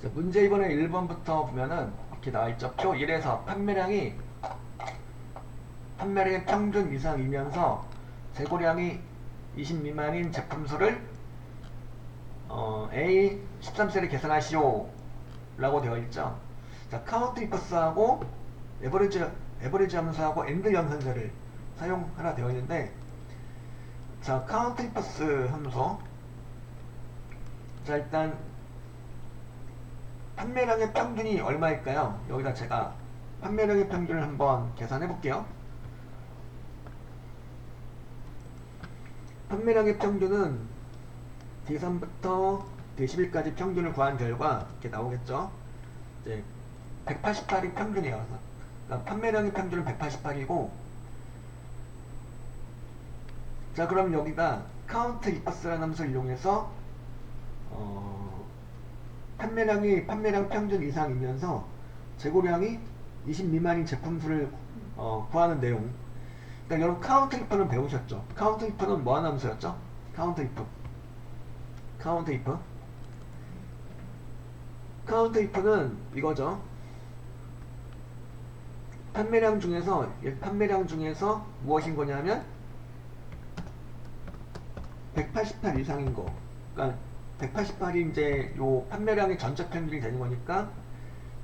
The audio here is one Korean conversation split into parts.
자, 문제 2번에 1번부터 보면은 이렇게 나와있죠. 표 1에서 판매량의 평균 이상이면서 재고량이 20 미만인 제품 수를 A 13셀을 계산하시오 라고 되어 있죠. 자, 카운트 이퍼스하고 에버리지 함수하고 엔드 연산자를 사용하라 되어 있는데, 자, 카운트 이퍼스 함수. 자, 일단 판매량의 평균이 얼마일까요? 여기다 제가 판매량의 평균을 한번 계산해 볼게요. 판매량의 평균은 D3부터 D11까지 평균을 구한 결과 이렇게 나오겠죠. 이제 188이 평균이에요. 그러니까 판매량의 평균은 188이고, 자, 그럼 여기다 카운트 이퍼스라는 함수를 이용해서 판매량 평균 이상이면서 재고량이 20 미만인 제품 수를 구하는 내용. 그러니까 여러분 카운트 이프는 배우셨죠? 카운트 이프는 뭐하는 함수였죠? 카운트 이프는 이거죠. 판매량 중에서 무엇인 거냐면 188 이상인 거. 그러니까 188이 이제 요 판매량의 전체 평균이 되는 거니까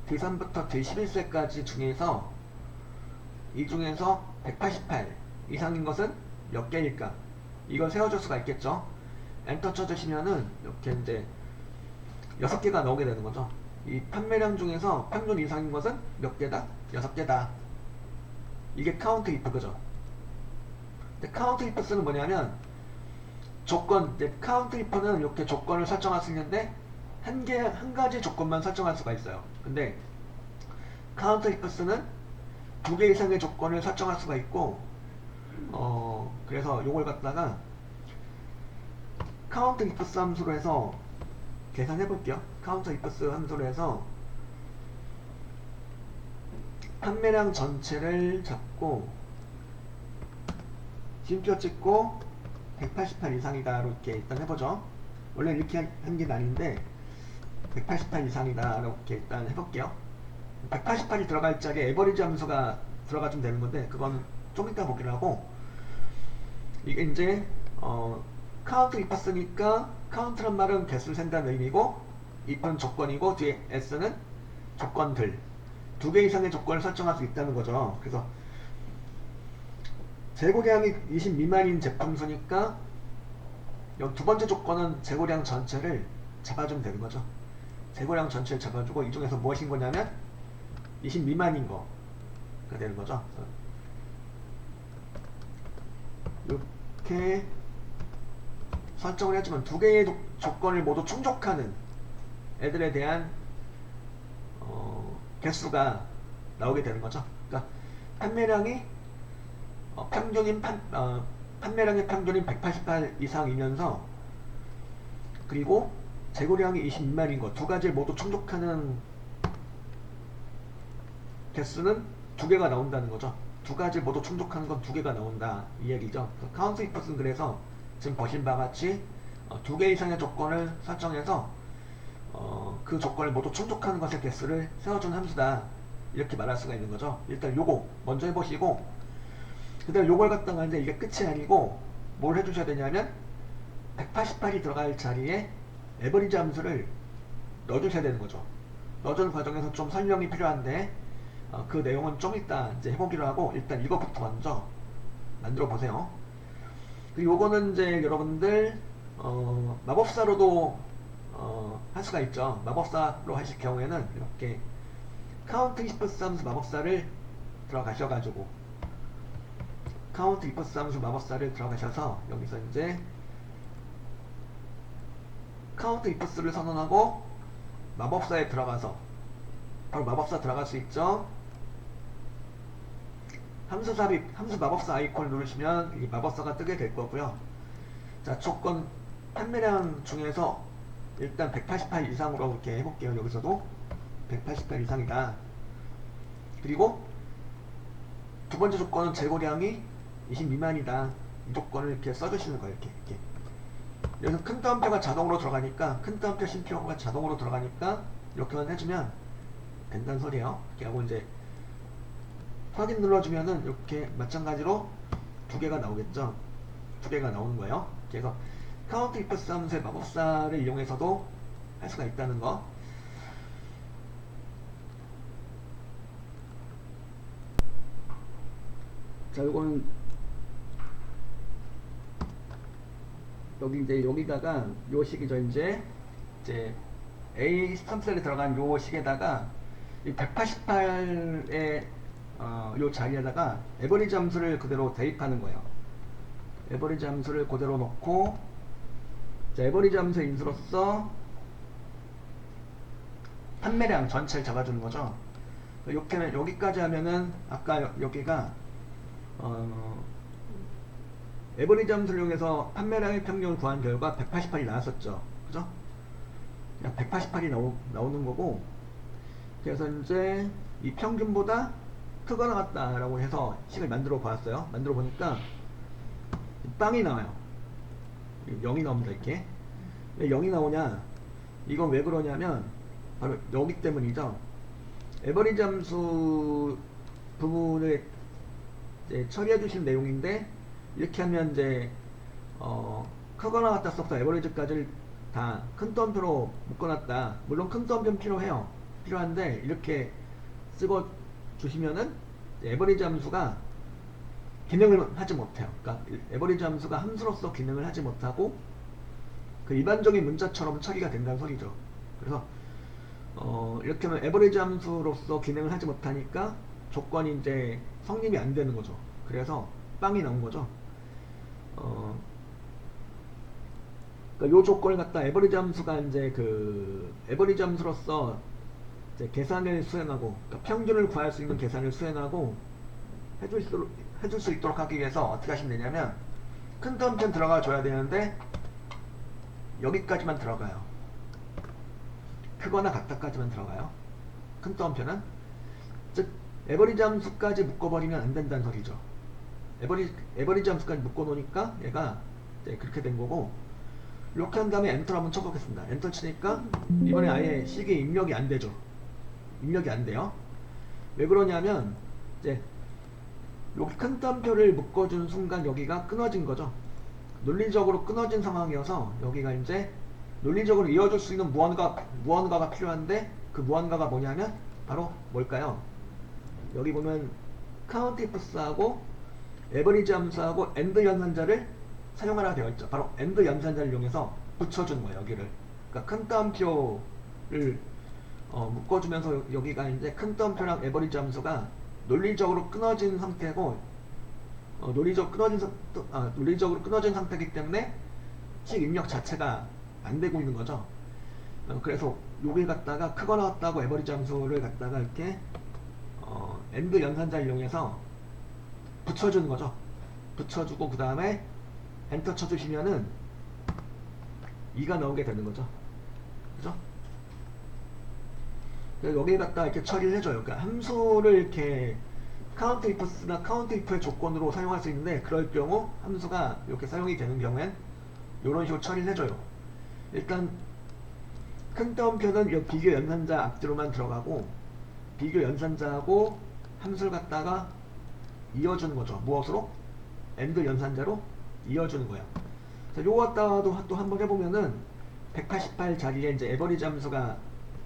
D3부터 D11세까지 중에서 이 중에서 188 이상인 것은 몇 개일까? 이걸 세워줄 수가 있겠죠. 엔터 쳐주시면은 이렇게 이제 6개가 나오게 되는 거죠. 이 판매량 중에서 평균 이상인 것은 몇 개다? 6개다. 이게 카운트 이프, 그죠? 근데 카운트 이프 쓰는 뭐냐면 카운트 이프는 이렇게 조건을 설정할 수 있는데 한 가지 조건만 설정할 수가 있어요. 근데 카운트 이프스는 2개 이상의 조건을 설정할 수가 있고, 그래서 요걸 갖다가 카운트 이프스 함수로 해서 계산해 볼게요. 카운트 이프스 함수로 해서 판매량 전체를 잡고 심표 찍고 188 이상이다 이렇게 일단 해보죠. 원래 이렇게 한 게 아닌데 188 이상이다 이렇게 일단 해볼게요. 188이 들어갈 자리에 에버리지 함수가 들어가주면 되는 건데 그건 좀 이따 보기로 하고, 이게 이제 카운트 이퍼스니까 카운트란 말은 개수를 센다는 의미고, if는 조건이고 뒤에 s는 조건들, 2개 이상의 조건을 설정할 수 있다는 거죠. 그래서 재고량이 20 미만인 제품 수니까 여기 두 번째 조건은 재고량 전체를 잡아주면 되는 거죠. 재고량 전체를 잡아주고 이 중에서 무엇인 거냐면 20 미만인 거가 되는 거죠. 이렇게 설정을 해주면 2개의 조건을 모두 충족하는 애들에 대한 개수가 나오게 되는 거죠. 그러니까 판매량이 판매량의 평균인 188 이상이면서, 그리고 재고량이 20 미만인 거, 두 가지를 모두 충족하는 개수는 2개가 나온다는 거죠. 두 가지를 모두 충족하는 건 2개가 나온다 이 얘기죠. 카운트 이퍼스는 그래서 지금 보신 바와 같이 2개 이상의 조건을 설정해서 그 조건을 모두 충족하는 것의 개수를 세워주는 함수다 이렇게 말할 수가 있는 거죠. 일단 요거 먼저 해보시고, 그 다음 요걸 갖다가 이제 이게 끝이 아니고 뭘 해주셔야 되냐면 188이 들어갈 자리에 에버리지 함수를 넣어주셔야 되는 거죠. 넣어주는 과정에서 좀 설명이 필요한데 그 내용은 좀 이따 이제 해보기로 하고, 일단 이거부터 먼저 만들어 보세요. 그리고 요거는 이제 여러분들 마법사로도 할 수가 있죠. 마법사로 하실 경우에는 이렇게 카운트 이퍼스 함수 마법사를 들어가셔가지고 카운트 이퍼스 함수 마법사를 들어가셔서 여기서 이제 카운트 이퍼스를 선언하고 마법사에 들어가서 바로 마법사 들어갈 수 있죠. 함수 마법사 아이콘을 누르시면 이 마법사가 뜨게 될 거고요. 자, 조건 판매량 중에서 일단 188 이상으로 이렇게 해볼게요. 여기서도 188 이상이다. 그리고 두 번째 조건은 재고량이 20 미만이다. 이 조건을 이렇게 써주시는 거예요. 이렇게. 여기서 큰 따옴표가 자동으로 들어가니까, 큰 따옴표 심표가 자동으로 들어가니까 이렇게만 해주면 된다는 소리예요. 이렇게 하고 이제 확인 눌러주면은 이렇게 마찬가지로 두 개가 나오겠죠. 두 개가 나오는 거예요. 그래서 카운트 이프스 함수의 마법사를 이용해서도 할 수가 있다는 거. 자, 요거는 여기 이제 여기다가 요 식이죠. 이제 A 13셀에 들어간 요 식에다가 이 188의 요 자리에다가 에버리지 함수를 그대로 대입하는 거예요. 에버리지 함수를 그대로 넣고, 자, 에버리지 함수의 인수로서 판매량 전체를 잡아주는 거죠. 이렇게 여기까지 하면은 아까 여기가 에버리지 함수를 이용해서 판매량의 평균을 구한 결과 188이 나왔었죠. 그죠? 188이 나오는 거고, 그래서 이제 이 평균보다 크거나 같다라고 해서 식을 만들어 보았어요. 만들어 보니까 빵이 나와요. 0이 나옵니다. 이렇게. 왜 0이 나오냐? 이건 왜 그러냐면 바로 여기 때문이죠. 에버리지 함수 부분을 이제 처리해 주신 내용인데, 이렇게 하면 이제 크거나 같다 써서 에버리지까지를 다 큰 따옴표로 묶어놨다. 물론 큰 따옴표는 필요한데 이렇게 쓰고 주시면은 에버리지 함수가 기능을 하지 못해요. 그러니까 에버리지 함수가 함수로서 기능을 하지 못하고 그 일반적인 문자처럼 처리가 된다는 소리죠. 그래서 이렇게 하면 에버리지 함수로서 기능을 하지 못하니까 조건이 이제 성립이 안 되는 거죠. 그래서 빵이 나온 거죠. 그러니까 요 조건을 갖다 에버리지 함수가 이제 그 에버리지 함수로서 이제 계산을 수행하고, 그러니까 평균을 구할 수 있는 계산을 수행하고 해줄 수 있도록 하기 위해서 어떻게 하시면 되냐면, 큰 따옴표는 들어가 줘야 되는데 여기까지만 들어가요. 크거나 같다까지만 들어가요. 큰 따옴표는. 즉 에버리지 함수까지 묶어버리면 안 된다는 소리죠. 에버리지 함수까지 묶어놓으니까 얘가 이제 그렇게 된 거고, 이렇게 한 다음에 엔터를 한번 쳐보겠습니다. 엔터 치니까 이번에 아예 식이 입력이 안 되죠. 입력이 안 돼요. 왜 그러냐면 이제 여기 큰 따옴표를 묶어준 순간 여기가 끊어진 거죠. 논리적으로 끊어진 상황이어서 여기가 이제 논리적으로 이어줄 수 있는 무언가가 필요한데, 그 무언가가 뭐냐면 바로 뭘까요? 여기 보면 카운트 이프스하고 에버리지 함수하고 엔드 연산자를 사용하라 되어 있죠. 바로 엔드 연산자를 이용해서 붙여주는 거예요. 여기를. 그러니까 큰 따옴표를 묶어주면서 여기가 이제 큰 따옴표랑 에버리지 함수가 논리적으로 끊어진 상태고, 논리적으로 끊어진 상태이기 때문에 식 입력 자체가 안 되고 있는 거죠. 그래서 여기 갖다가 크거나 같다고 에버리지 함수를 갖다가 이렇게 엔드 연산자를 이용해서 붙여주는 거죠. 붙여주고 그 다음에 엔터 쳐주시면은 2가 나오게 되는 거죠. 그죠? 여기에 갖다 이렇게 처리를 해줘요. 그러니까 함수를 이렇게 카운트 ifs나 카운트 if의 조건으로 사용할 수 있는데, 그럴 경우 함수가 이렇게 사용이 되는 경우엔 이런 식으로 처리를 해줘요. 일단 큰 따옴표는 이 비교 연산자 앞뒤로만 들어가고, 비교 연산자하고 함수를 갖다가 이어주는 거죠. 무엇으로? 엔드 연산자로 이어주는 거야. 자, 요거 갖다가도 또 한번 해보면은 188 자리에 이제 에버리지 함수가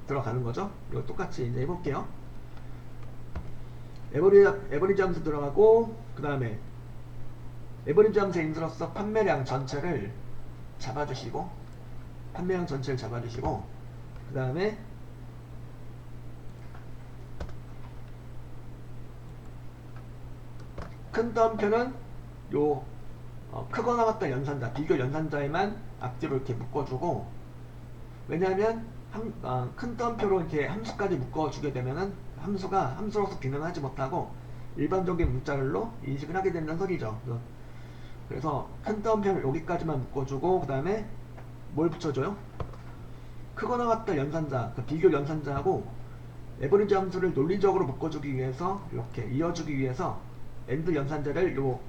들어가는 거죠. 이거 똑같이 이제 해볼게요. 에버리지 함수 들어가고, 그 다음에 에버리지 함수의 인수로서 판매량 전체를 잡아주시고, 그 다음에 큰 따옴표는 요 크거나 같다 연산자, 비교 연산자에만 앞뒤로 이렇게 묶어주고, 왜냐하면 큰 따옴표로 이렇게 함수까지 묶어주게 되면은 함수가 함수로서 기능하지 못하고 일반적인 문자열로 인식을 하게 된다는 소리죠. 그래서 큰 따옴표를 여기까지만 묶어주고, 그 다음에 뭘 붙여줘요? 크거나 같다 연산자, 그 비교 연산자하고 에버리지 함수를 논리적으로 묶어주기 위해서, 이렇게 이어주기 위해서 엔드 연산자를 요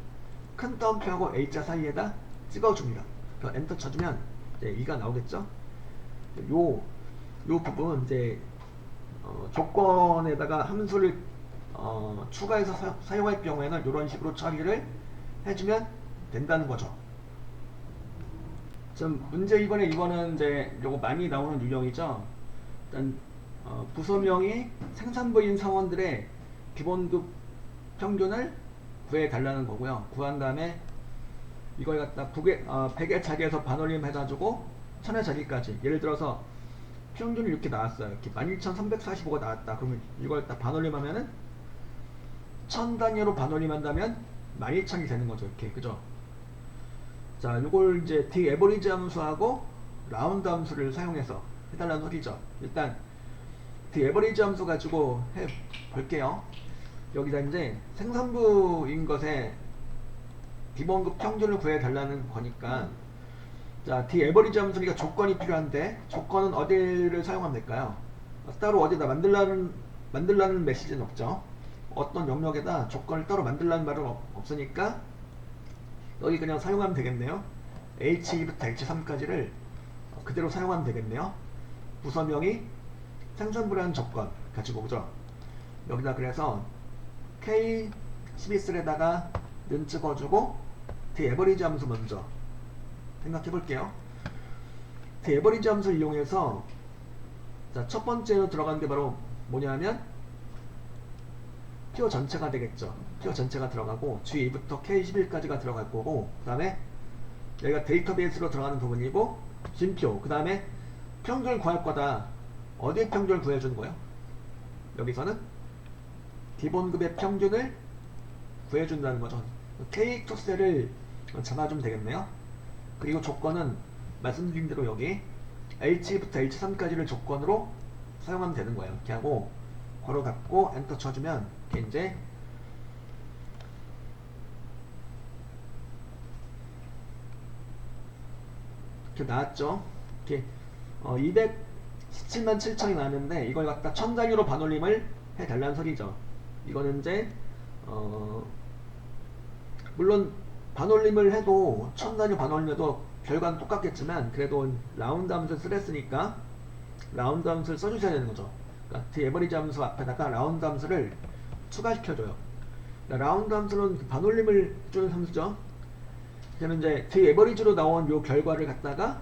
큰 따옴표하고 A자 사이에다 찍어줍니다. 엔터 쳐주면 이제 2가 나오겠죠? 요 요 부분 이제 조건에다가 함수를 추가해서 사용할 경우에는 이런 식으로 처리를 해주면 된다는 거죠. 좀 문제 2번에 이거는 이제 요거 많이 나오는 유형이죠. 일단 부서명이 생산부인 사원들의 기본급 평균을 구해 달라는 거고요. 구한 다음에 이걸 갖다 100의 자리에서 반올림 해가지고 1000의 자리까지, 예를 들어서 평균이 이렇게 나왔어요. 이렇게 12345가 나왔다. 그러면 이걸 딱 반올림 하면은 1000 단위로 반올림 한다면 12000이 되는 거죠. 이렇게, 그죠? 자, 이걸 이제 D 에버리지 함수하고 라운드 함수를 사용해서 해달라는 소리죠. 일단 D 에버리지 함수 가지고 해 볼게요. 여기다 이제 생산부인 것에 기본급 평균을 구해 달라는 거니까, 자, D 에버리지 함수니까 조건이 필요한데, 조건은 어디를 사용하면 될까요? 따로 어디다 만들라는 메시지는 없죠. 어떤 영역에다 조건을 따로 만들라는 말은 없으니까 여기 그냥 사용하면 되겠네요. H2부터 H3까지를 그대로 사용하면 되겠네요. 부서명이 생산부라는 조건 가지고 오죠. 여기다 그래서 K12에다가 는 찍어주고 D 에버리지 함수 먼저 생각해 볼게요. D 에버리지 함수를 이용해서, 자, 첫 번째로 들어가는 게 바로 뭐냐면 표 전체가 되겠죠. 표 전체가 들어가고 G2부터 K11까지가 들어갈 거고, 그 다음에 여기가 데이터베이스로 들어가는 부분이고, 진표, 그 다음에 평균을 구할 거다. 어디에 평균을 구해주는 거예요? 여기서는 기본급의 평균을 구해준다는 거죠. K2셀을 잡아주면 되겠네요. 그리고 조건은 말씀드린 대로 여기 H부터 H3까지를 조건으로 사용하면 되는 거예요. 이렇게 하고 괄호 닫고 엔터 쳐주면 이렇게 이제 이렇게 나왔죠. 이렇게 217만 7천이 나왔는데, 이걸 갖다 1000 단위로 반올림을 해달라는 소리죠. 이거는 이제 물론 반올림을 해도 1000 단위 반올림해도 결과는 똑같겠지만, 그래도 라운드 함수를 쓰랬으니까 라운드 함수를 써주셔야 되는 거죠. 그러니까 D 에버리지 함수 앞에다가 라운드 함수를 추가시켜줘요. 그러니까 라운드 함수는 반올림을 해주는 함수죠. 그러면 이제 D 에버리지로 나온 요 결과를 갖다가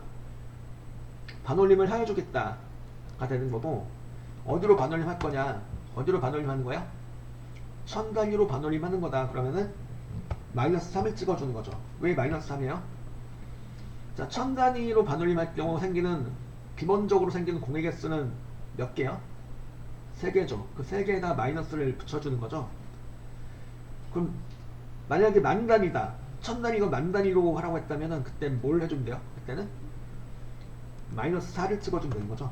반올림을 하여주겠다가 되는 거고, 어디로 반올림 할 거냐, 어디로 반올림 하는 거야? 1000 단위로 반올림 하는 거다. 그러면은 마이너스 3을 찍어주는 거죠. 왜 마이너스 3이에요? 자, 1000 단위로 반올림 할 경우 기본적으로 생기는 공의 개수는 몇 개요? 3개죠. 그 3개에다 마이너스를 붙여주는 거죠. 그럼 만약에 만 단위다, 1000 단위가 만 단위로 하라고 했다면은 그때 뭘 해주면 돼요? 그때는 마이너스 4를 찍어주면 되는 거죠.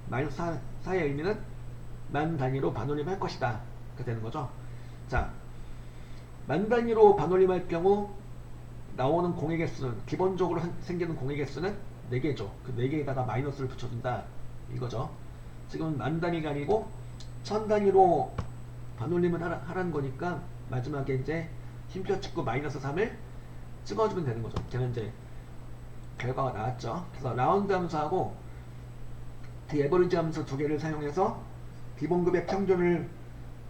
마이너스 4의 의미는 만 단위로 반올림 할 것이다. 그렇게 되는 거죠. 자, 만 단위로 반올림 할 경우 나오는 공의 개수는, 기본적으로 생기는 공의 개수는 4개죠. 그 4개에다가 마이너스를 붙여준다 이거죠. 지금 만 단위가 아니고 1000 단위로 반올림을 하라는 거니까 마지막에 이제 쉼표 찍고 마이너스 3을 찍어주면 되는 거죠. 그러면 이제 결과가 나왔죠. 그래서 라운드 함수하고 D 에버리지 함수 두 개를 사용해서 기본급의 평균을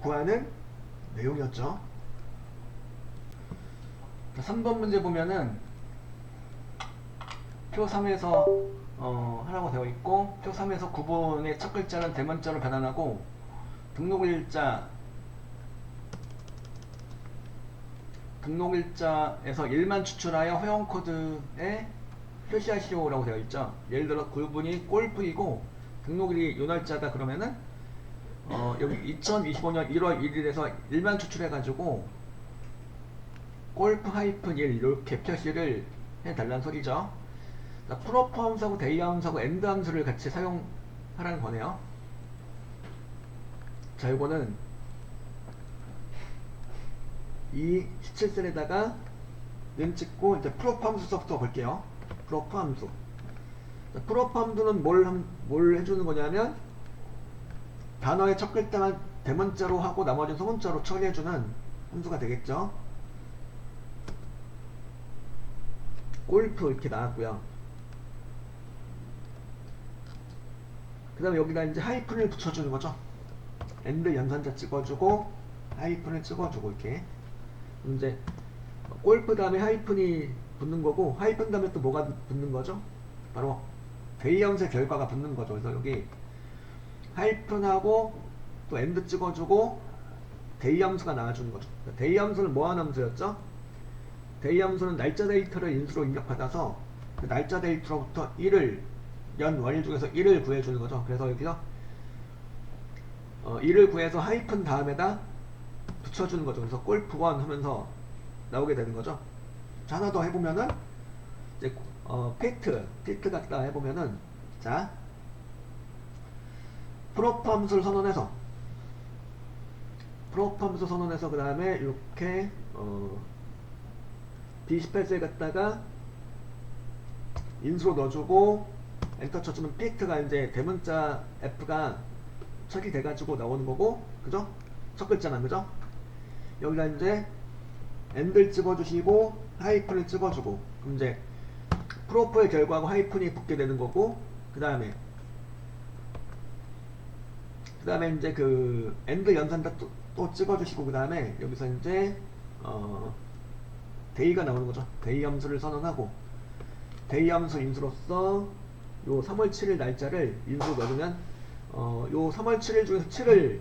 구하는 내용이었죠. 3번 문제 보면은 표 3에서 하라고 되어 있고, 표 3에서 구분의 첫 글자는 대문자로 변환하고 등록일자에서 1만 추출하여 회원 코드에 표시하시오라고 되어 있죠. 예를 들어 구분이 골프이고 등록일이 요 날짜다 그러면은 여기 2025년 1월 1일에서 1만 추출해가지고 골프 -1 이렇게 표시를 해달라는 소리죠. 프로프 함수하고 데이 함수하고 엔드 함수를 같이 사용하라는 거네요. 자, 이거는 이 17셀에다가 는 찍고 이제 프로프 함수서부터 볼게요. 프로프 함수. 자, 프로프 함수는 뭘 해주는 거냐면 단어의 첫 글자만 대문자로 하고 나머지는 소문자로 처리해주는 함수가 되겠죠. 골프 이렇게 나왔고요. 그 그 다음에 여기다 이제 하이픈을 붙여주는 거죠. 엔드 연산자 찍어주고 하이픈을 찍어주고 이렇게. 이제 골프 다음에 하이픈이 붙는 거고, 하이픈 다음에 또 뭐가 붙는 거죠? 바로 대이함수의 결과가 붙는 거죠. 그래서 여기 하이픈하고 또 엔드 찍어주고 대이함수가 나와주는 거죠. 대이함수는 뭐하는 함수였죠? 대이함수는 날짜 데이터를 인수로 입력받아서 그 날짜 데이터로부터 1을 연 원일 중에서 1을 구해주는 거죠. 그래서 여기서 1을 구해서 하이픈 다음에다 붙여주는 거죠. 그래서 골프1 하면서 나오게 되는 거죠. 자, 하나 더 해보면은 이제 피트 갖다 해보면은, 자, 프로프 함수를 선언해서 그 다음에 이렇게 D18셀 갖다가 인수로 넣어주고 엔터 쳐주면 피트가 이제 대문자 F가 처리돼가지고 나오는 거고, 그죠? 첫 글자만, 그죠? 여기다 이제 엔드를 찍어주시고 하이픈을 찍어주고, 그럼 이제 프로프의 결과하고 하이픈이 붙게 되는 거고, 그 다음에 이제 그 엔드 연산자 또 찍어주시고, 그 다음에 여기서 이제 데이가 나오는 거죠. 데이 함수를 선언하고, 데이 함수 인수로서 요 3월 7일 날짜를 인수로 넣으면 요 3월 7일 중에서 7을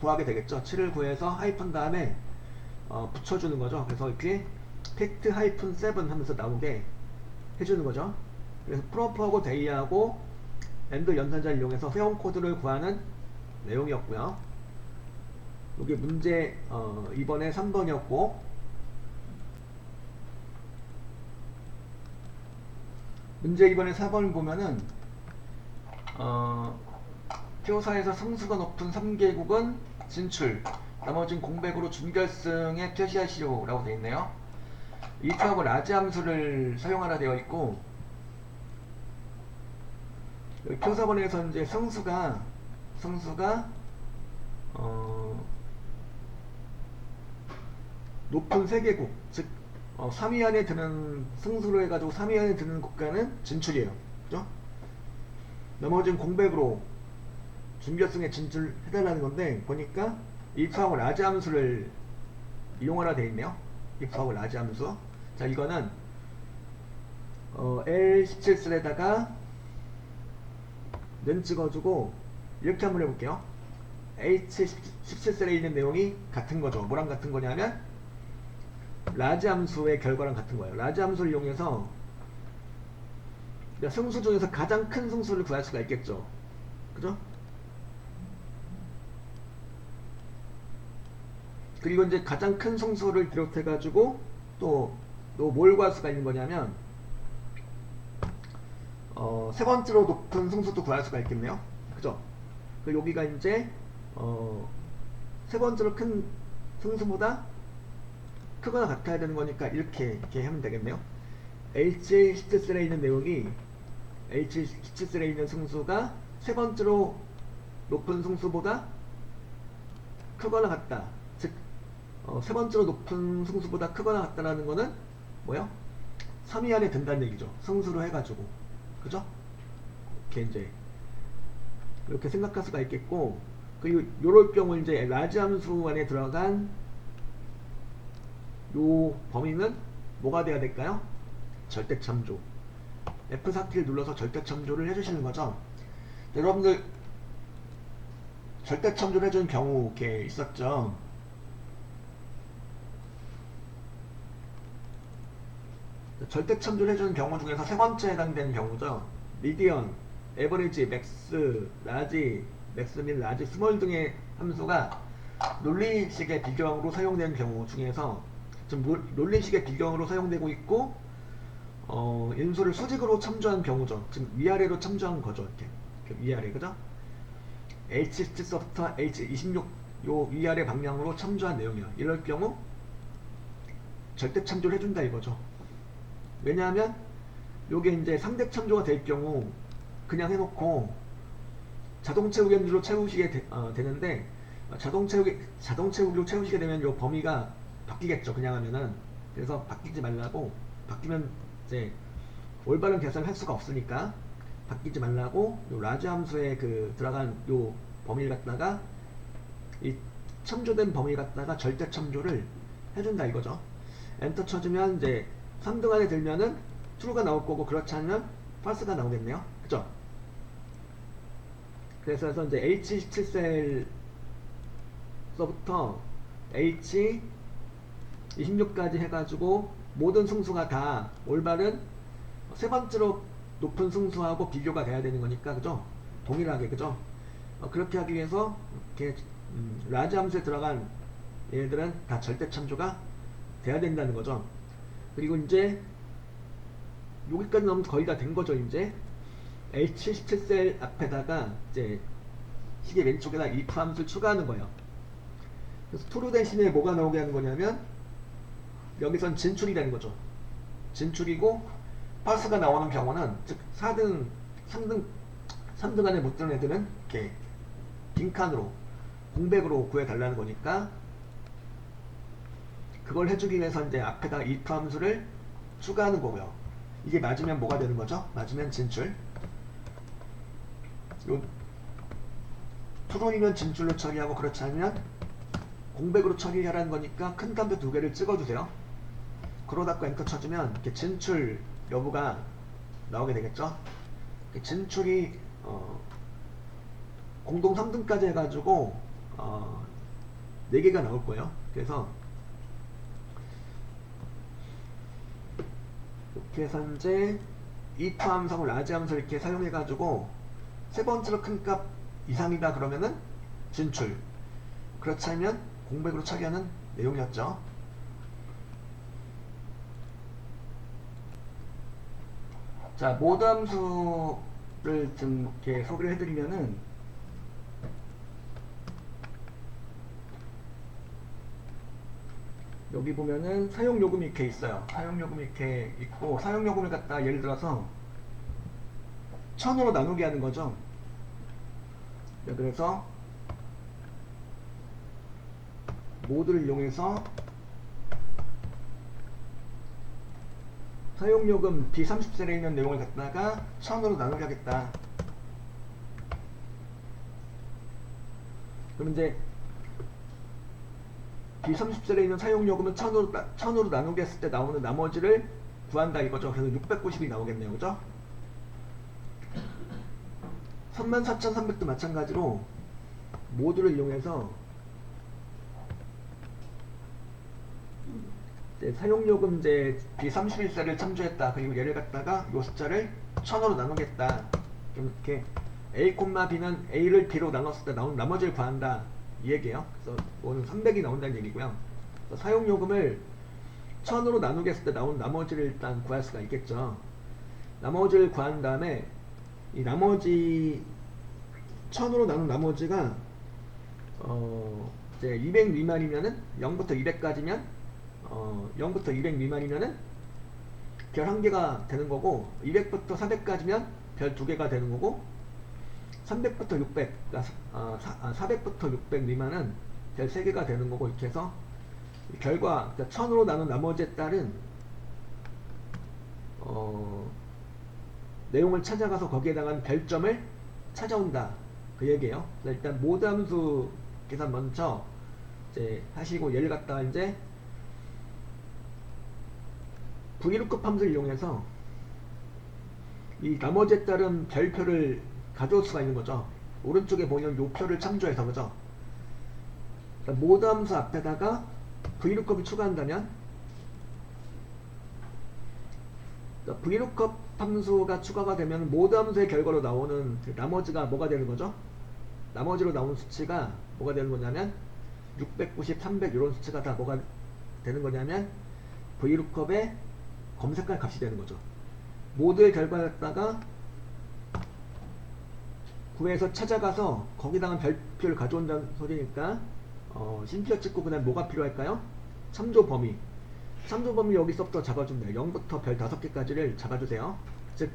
구하게 되겠죠. 7을 구해서 하이픈 다음에 붙여주는 거죠. 그래서 이렇게 팩트 하이픈 7 하면서 나오게 해주는 거죠. 그래서 프로프하고 데이하고 엔드 연산자를 이용해서 회원 코드를 구하는 내용이었고요. 여기 문제 이번에 3번이었고, 문제 이번에 4번을 보면은 표사에서 성수가 높은 3개국은 진출, 나머진 공백으로 준결승에 표시하시오 라고 되어 있네요. if하고 라지 함수를 사용하라 되어 있고, 여기 표사번에서 이제 성수가 높은 3개국, 즉 3위 안에 드는, 승수로 해가지고 3위 안에 드는 국가는 진출이에요. 그죠? 나머지는 공백으로 준결승에 진출해달라는 건데, 보니까 if하고 라지 함수를 이용하라 되어 있네요. if하고 라지 함수. 자, 이거는 L17셀에다가 는 찍어주고 이렇게 한번 해볼게요. H17셀에 있는 내용이 같은 거죠. 뭐랑 같은 거냐면 라지 함수의 결과랑 같은 거예요. 라지 함수를 이용해서 승수 중에서 가장 큰 승수를 구할 수가 있겠죠. 그죠? 그리고 이제 가장 큰 승수를 비롯해 가지고 또 뭘 구할 수가 있는 거냐면 세 번째로 높은 승수도 구할 수가 있겠네요. 그죠? 그 여기가 이제 세 번째로 큰 승수보다 크거나 같아야 되는 거니까 이렇게 하면 되겠네요. H17셀에 있는 내용이 H17셀에 있는 승수가 세 번째로 높은 승수보다 크거나 같다. 즉 세 번째로 높은 승수보다 크거나 같다라는 거는 뭐요? 3위 안에 든다는 얘기죠. 승수로 해가지고. 그죠? 이렇게 이제 이렇게 생각할 수가 있겠고, 그리고 요럴 경우 이제 라지 함수 안에 들어간 요 범위는 뭐가 돼야 될까요? 절대참조. F4키를 눌러서 절대참조를 해주시는 거죠. 여러분들 절대참조를 해주는 경우 이렇게 있었죠. 절대참조를 해주는 경우 중에서 세 번째에 해당되는 경우죠. 미디언, 에버리지, 맥스, 라지, 맥스 및 라지, 스몰 등의 함수가 논리식의 비경으로 사용되는 경우 중에서 지금 논리식의 비경으로 사용되고 있고, 인수를 수직으로 첨부한 경우죠. 지금 위아래로 첨부한 거죠. 이렇게 위아래, 그죠? H17서부터 H26 요 위아래 방향으로 첨부한 내용이에요. 이럴 경우 절대 참조를 해준다 이거죠. 왜냐하면 요게 이제 상대 참조가 될 경우 그냥 해놓고 자동 채우기로 채우시게 되는데, 자동 채우기로 채우시게 되면 요 범위가 바뀌겠죠. 그냥 하면은. 그래서 바뀌지 말라고, 바뀌면 이제 올바른 계산을 할 수가 없으니까 바뀌지 말라고 요 라지 함수에 그 들어간 요 범위를 갖다가 이 첨조된 범위 갖다가 절대 첨조를 해준다 이거죠. 엔터 쳐주면 이제 3등 안에 들면은 true가 나올 거고, 그렇지 않으면 false가 나오겠네요. 그죠? 그래서 이제 H17셀서부터 H26까지 해가지고 모든 승수가 다 올바른 세 번째로 높은 승수하고 비교가 돼야 되는 거니까, 그죠? 동일하게, 그죠? 그렇게 하기 위해서 이렇게 라지 함수에 들어간 얘들은 다 절대 참조가 돼야 된다는 거죠. 그리고 이제 여기까지 나오면 거의 다 된 거죠. 이제 H17셀 앞에다가 이제 시계 왼쪽에다 if 함수를 추가하는 거예요. 그래서 true 대신에 뭐가 나오게 하는 거냐면 여기선 진출이 되는 거죠. 진출이고 false가 나오는 경우는 즉 4등, 3등 안에 못 드는 애들은 이렇게 빈칸으로 공백으로 구해달라는 거니까, 그걸 해주기 위해서 이제 앞에다 if 함수를 추가하는 거고요. 이게 맞으면 뭐가 되는 거죠? 맞으면 진출. 요 true이면 진출로 처리하고, 그렇지 않으면 공백으로 처리하라는 거니까 큰 담배 2개를 찍어주세요. 그러다가 엔터 쳐주면 이렇게 진출 여부가 나오게 되겠죠. 진출이 공동 3등까지 해가지고 4개가 나올 거예요. 그래서 이렇게 해서 이제 if 함수하고 라지 함수 이렇게 사용해가지고 세 번째로 큰 값 이상이다 그러면은 진출, 그렇지 않으면 공백으로 처리하는 내용이었죠. 자, 모드 함수를 좀 이렇게 소개를 해드리면은, 여기 보면은 사용요금이 이렇게 있어요. 사용요금이 이렇게 있고, 사용요금을 갖다 예를 들어서 1000으로 나누게 하는 거죠. 네, 그래서 모드를 이용해서 사용요금 B30셀에 있는 내용을 갖다가 1000으로 나누게 하겠다. 그럼 이제 B30셀에 있는 사용요금은 1000으로 나누게 했을 때 나오는 나머지를 구한다 이거죠. 그래서 690이 나오겠네요. 그죠? 34,300도 마찬가지로 모드를 이용해서 사용요금 이제 B31셀을 참조했다. 그리고 얘를 갖다가 요 숫자를 1000으로 나누겠다. 이렇게 A, B는 A를 B로 나눴을 때 나온 나머지를 구한다. 이 얘기예요. 그래서 오늘 300이 나온다는 얘기고요. 사용요금을 1000으로 나누게 했을 때 나온 나머지를 일단 구할 수가 있겠죠. 나머지를 구한 다음에 이 나머지 1000으로 나눈 나머지가 이제 200 미만이면은 0부터 200까지면 0부터 200 미만이면은 별 1개가 되는 거고, 200부터 400까지면 별 2개가 되는 거고, 300부터 600, 그러니까 400부터 600 미만은 별 3개가 되는 거고, 이렇게 해서 결과, 그러니까 1000으로 나눈 나머지에 따른 내용을 찾아가서 거기에 해당하는 별점을 찾아온다. 그 얘기예요. 일단 모드 함수 계산 먼저 이제 하시고, 예를 갖다가 이제 VLOOKUP 함수를 이용해서 이 나머지에 따른 별표를 가져올 수가 있는 거죠. 오른쪽에 보이는 요 표를 참조해서, 그죠? 모드 함수 앞에다가 VLOOKUP을 추가한다면, VLOOKUP 함수가 추가가 되면 모드 함수의 결과로 나오는 그 나머지가 뭐가 되는 거죠? 나머지로 나오는 수치가 뭐가 되는 거냐면 690, 300 이런 수치가 다 뭐가 되는 거냐면 VLOOKUP의 검색할 값이 되는 거죠. 모드의 결과였다가 구해서 찾아가서 거기다가 별표를 가져온다는 소리니까 심표 찍고 그 다음에 뭐가 필요할까요? 참조 범위. 참조 범위 여기서부터 잡아주면 돼요. 0부터 별 5개까지를 잡아주세요. 즉,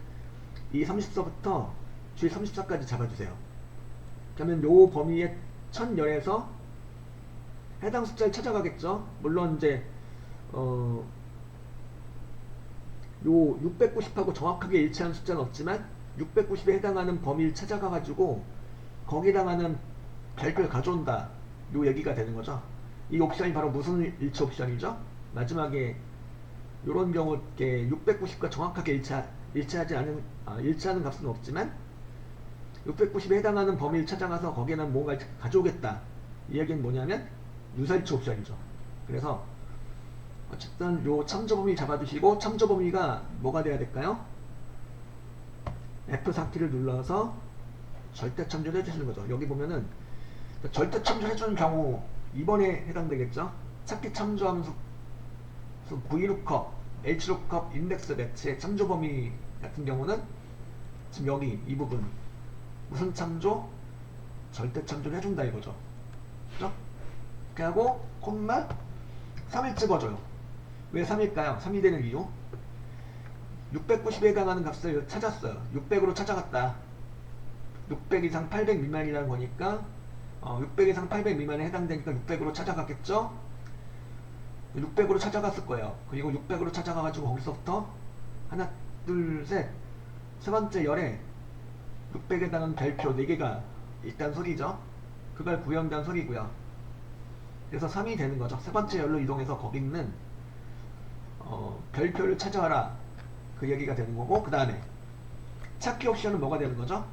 이 30서부터 G 34까지 잡아주세요. 그러면 요 범위의 1010에서 해당 숫자를 찾아가겠죠. 물론 이제 요 690하고 정확하게 일치하는 숫자는 없지만 690에 해당하는 범위를 찾아가가지고 거기에 해당하는 별표를 가져온다. 요 얘기가 되는 거죠. 이 옵션이 바로 무슨 일치 옵션이죠? 마지막에 요런 경우 690과 정확하게 일치하지 않은 일치하는 값은 없지만 690에 해당하는 범위를 찾아가서 거기에는 뭔가 가져오겠다. 이 얘기는 뭐냐면 유사일치 옵션이죠. 그래서 어쨌든 요 참조 범위 잡아주시고, 참조 범위가 뭐가 돼야 될까요? F4키를 눌러서 절대 참조를 해주시는 거죠. 여기 보면은 절대 참조 해주는 경우 2번에 해당되겠죠. 찾기 참조 함수 VLOOKUP, HLOOKUP, 인덱스 매치의 참조 범위 같은 경우는 지금 여기 이 부분 무슨 참조? 절대 참조를 해준다 이거죠. 그죠? 이렇게 하고 콤마 3을 찍어줘요. 왜 3일까요? 3이 되는 이유, 690에 해당하는 값을 찾았어요. 600으로 찾아갔다. 600 이상 800 미만이라는 거니까 600 이상 800 미만에 해당되니까 600으로 찾아갔겠죠? 600으로 찾아갔을 거예요. 그리고 600으로 찾아가가지고 거기서부터 하나 둘 세 번째 열에 600에 해당하는 별표 4개가 있다는 소리죠. 그걸 구현한 소리고요. 그래서 3이 되는 거죠. 세 번째 열로 이동해서 거기 있는 별표를 찾아와라, 그 얘기가 되는 거고, 그 다음에 찾기 옵션은 뭐가 되는 거죠?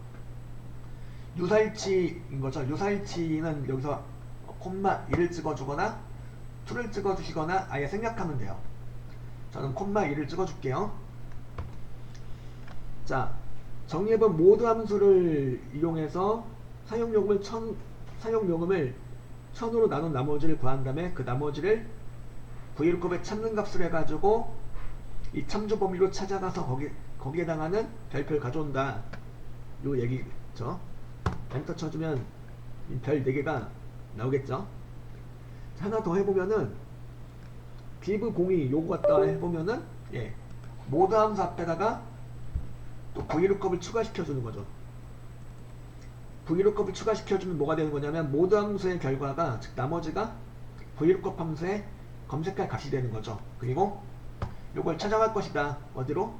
유사일치인 거죠. 유사일치는 여기서 콤마 1을 찍어주거나 2를 찍어주시거나 아예 생략하면 돼요. 저는 콤마 1을 찍어줄게요. 자, 정리해본 모드 함수를 이용해서 사용요금을 1000으로 나눈 나머지를 구한 다음에 그 나머지를 VLOOKUP에 찾는 값을 해가지고 이 참조 범위로 찾아가서 거기에 해당하는 별표를 가져온다. 요 얘기죠. 엔터 쳐주면 별 4개가 나오겠죠. 하나 더 해보면은 div02 요거 갖다 해보면은 모드 함수 앞에다가 또 VLOOKUP을 추가시켜주는 거죠. VLOOKUP을 추가시켜주면 뭐가 되는 거냐면 모드 함수의 결과가, 즉 나머지가 VLOOKUP 함수의 검색할 값이 되는 거죠. 그리고 요걸 찾아갈 것이다. 어디로?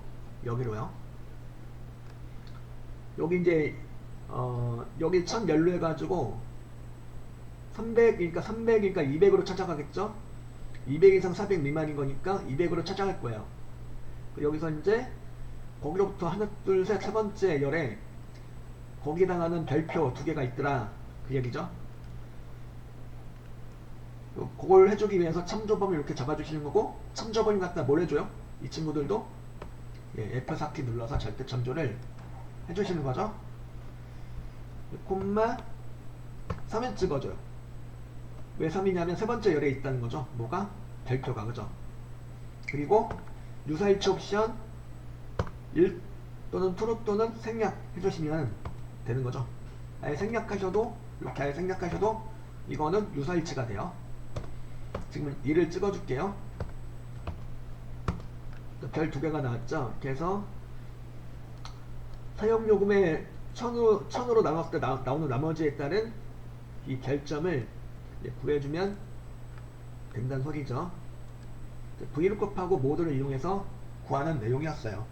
여기로요. 여기 이제 여기 1000열로 해가지고 300이니까 200으로 찾아가겠죠. 200 이상 400 미만인 거니까 200으로 찾아갈 거예요. 여기서 이제 거기로부터 하나 둘 셋 세 번째 열에 거기에 해당하는 별표 2개가 있더라, 그 얘기죠. 그걸 해주기 위해서 참조범위 이렇게 잡아주시는 거고, 참조범위 갖다 뭘 해줘요? 이 친구들도 F4키 눌러서 절대 참조를 해주시는 거죠. 콤마 3을 찍어줘요. 왜 3이냐면 세 번째 열에 있다는 거죠. 뭐가? 별표가, 그죠? 그리고 유사일치 옵션 1 또는 true 또는 생략 해주시면 되는 거죠. 아예 생략하셔도, 이렇게 아예 생략하셔도 이거는 유사일치가 돼요. 지금 1을 찍어줄게요. 별 2개가 나왔죠. 그래서 사용요금의 1000으로 나눴을 때 나오는 나머지에 따른 이 별점을 구해주면 된다는 소리죠. VLOOKUP하고 모드를 이용해서 구하는 내용이었어요.